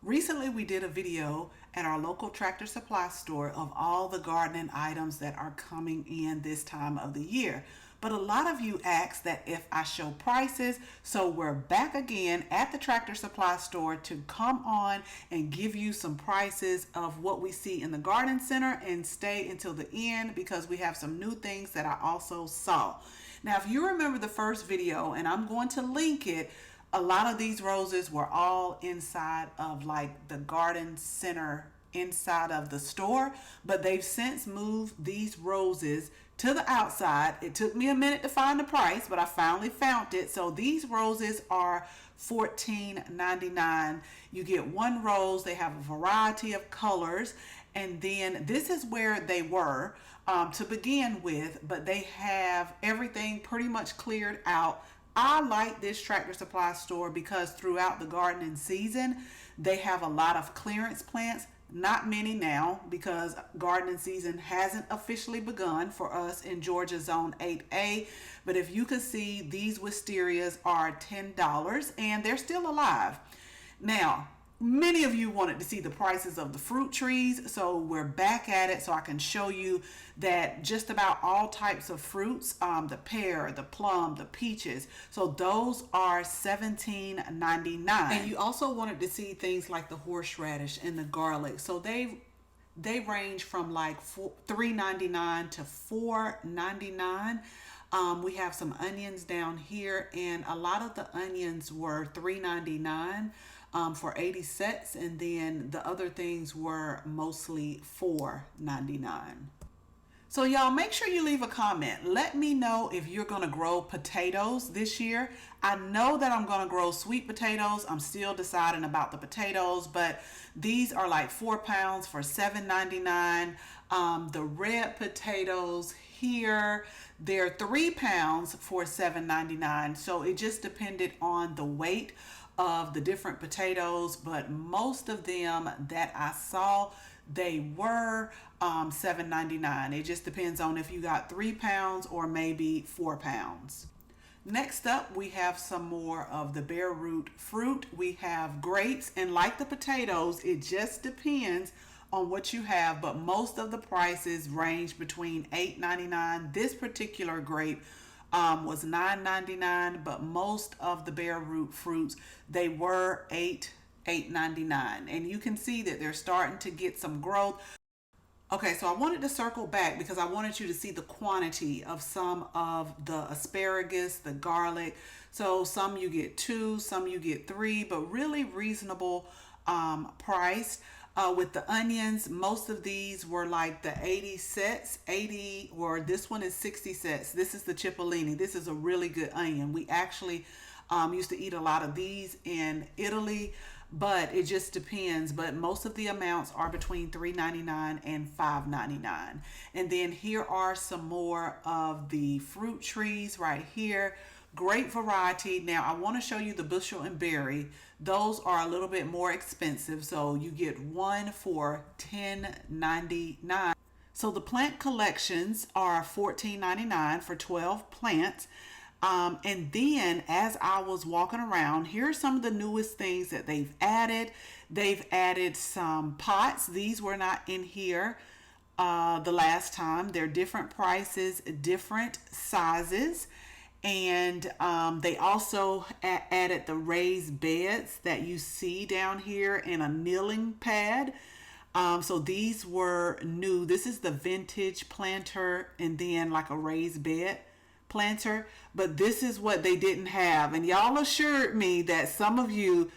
Recently, we did a video at our local tractor supply store of all the gardening items that are coming in this time of the year. But a lot of you asked that if I show prices, so we're back again at the tractor supply store to come on and give you some prices of what we see in the garden center, and stay until the end because we have some new things that I also saw. Now, if you remember the first video, and I'm going to link it, a lot of these roses were all inside of like the garden center inside of the store, but they've since moved these roses to the outside. It took me a minute to find the price, but I finally found it. So these roses are $14.99. You get one rose. They have a variety of colors, and then this is where they were to begin with, but they have everything pretty much cleared out. I like this tractor supply store because throughout the gardening season, they have a lot of clearance plants. Not many now because gardening season hasn't officially begun for us in Georgia Zone 8A. But if you can see, these wisterias are $10 and they're still alive. Now, many of you wanted to see the prices of the fruit trees, so we're back at it so I can show you that just about all types of fruits, the pear, the plum, the peaches, so those are $17.99. And you also wanted to see things like the horseradish and the garlic, so they range from like $3.99 to $4.99. We have some onions down here, and a lot of the onions were $3.99 for 80 sets, and then the other things were mostly $4.99. So y'all, make sure you leave a comment. Let me know if you're gonna grow potatoes this year. I know that I'm gonna grow sweet potatoes. I'm still deciding about the potatoes, but these are like 4 pounds for $7.99. The red potatoes here, they're 3 pounds for $7.99. So it just depended on the weight of the different potatoes, but most of them that I saw, they were $7.99. It just depends on if you got 3 pounds or maybe 4 pounds. Next up, we have some more of the bare root fruit. We have grapes, and like the potatoes, it just depends on what you have, but most of the prices range between $8.99. This particular grape was $9.99, but most of the bare root fruits, they were $8.99, and you can see that they're starting to get some growth. Okay, so I wanted to circle back because I wanted you to see the quantity of some of the asparagus, the garlic. So some you get 2, some you get 3, but really reasonable price. With the onions, most of these were like the 80 sets, 80, or this one is 60 sets. This is the Cipollini. This is a really good onion. We actually used to eat a lot of these in Italy, but it just depends. But most of the amounts are between $3.99 and $5.99. And then here are some more of the fruit trees right here. Great variety. Now I want to show you the bushel and berry. Those are a little bit more expensive, so you get one for $10.99. So the plant collections are $14.99 for 12 plants. And then as I was walking around, here are some of the newest things that they've added. They've added some pots. These were not in here the last time. They're different prices, different sizes. And they also added the raised beds that you see down here in a kneeling pad. So these were new. This is the vintage planter, and then like a raised bed planter. But this is what they didn't have. And y'all assured me that some of you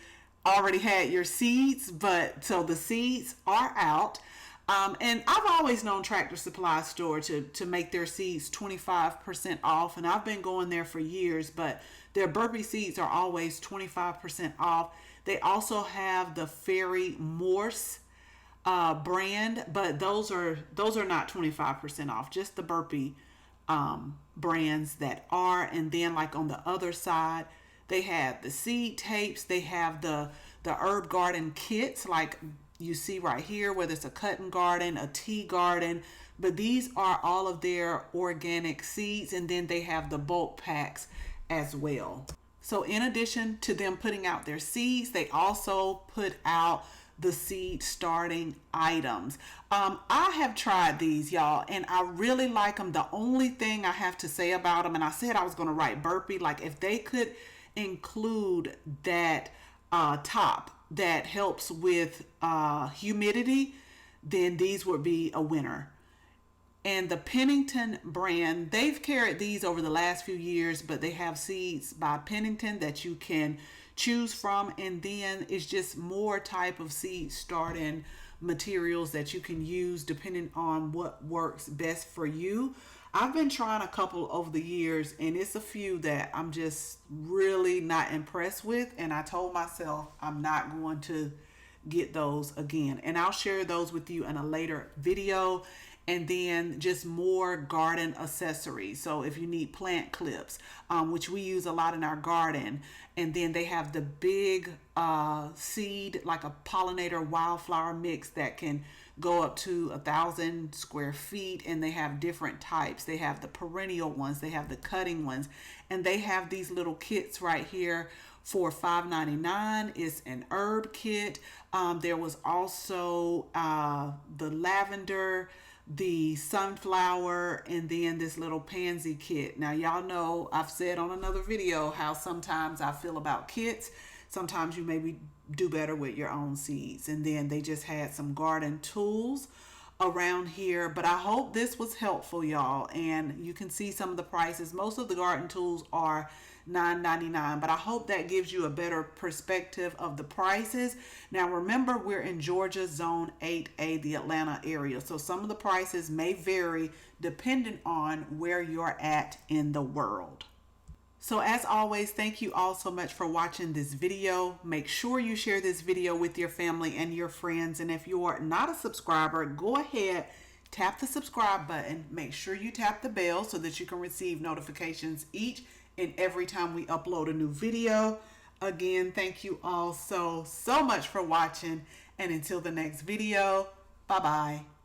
already had your seeds, but so the seeds are out. And I've always known Tractor Supply Store to make their seeds 25% off, and I've been going there for years, but their burpee seeds are always 25% off. They also have the Fairy Morse brand, but those are not 25% off, just the burpee brands that are. And then like on the other side, they have the seed tapes, they have the herb garden kits, like you see right here, whether it's a cotton garden, a tea garden, but these are all of their organic seeds, and then they have the bulk packs as well. So in addition to them putting out their seeds, they also put out the seed starting items. I have tried these, y'all, and I really like them. The only thing I have to say about them, and I said I was going to write burpee, like if they could include that top that helps with humidity, then these would be a winner. And the Pennington brand, they've carried these over the last few years, but they have seeds by Pennington that you can choose from. And then it's just more type of seed starting materials that you can use depending on what works best for you. I've been trying a couple over the years, and it's a few that I'm just really not impressed with. And I told myself I'm not going to get those again. And I'll share those with you in a later video. And then just more garden accessories. So if you need plant clips, which we use a lot in our garden. And then they have the big seed, like a pollinator wildflower mix that can go up to 1,000 square feet. And they have different types. They have the perennial ones, they have the cutting ones, and they have these little kits right here for $5.99. It's an herb kit. There was also the lavender, the sunflower, and then this little pansy kit. Now y'all know I've said on another video how sometimes I feel about kits. Sometimes you maybe do better with your own seeds. And then they just had some garden tools around here, but I hope this was helpful, y'all. And you can see some of the prices. Most of the garden tools are $9.99, but I hope that gives you a better perspective of the prices. Now remember, we're in Georgia zone 8A, the Atlanta area, so some of the prices may vary depending on where you're at in the world. So as always, thank you all so much for watching this video. Make sure you share this video with your family and your friends, and if you are not a subscriber, go ahead, tap the subscribe button. Make sure you tap the bell so that you can receive notifications each and every time we upload a new video. Again, thank you all so much for watching, and until the next video, bye bye.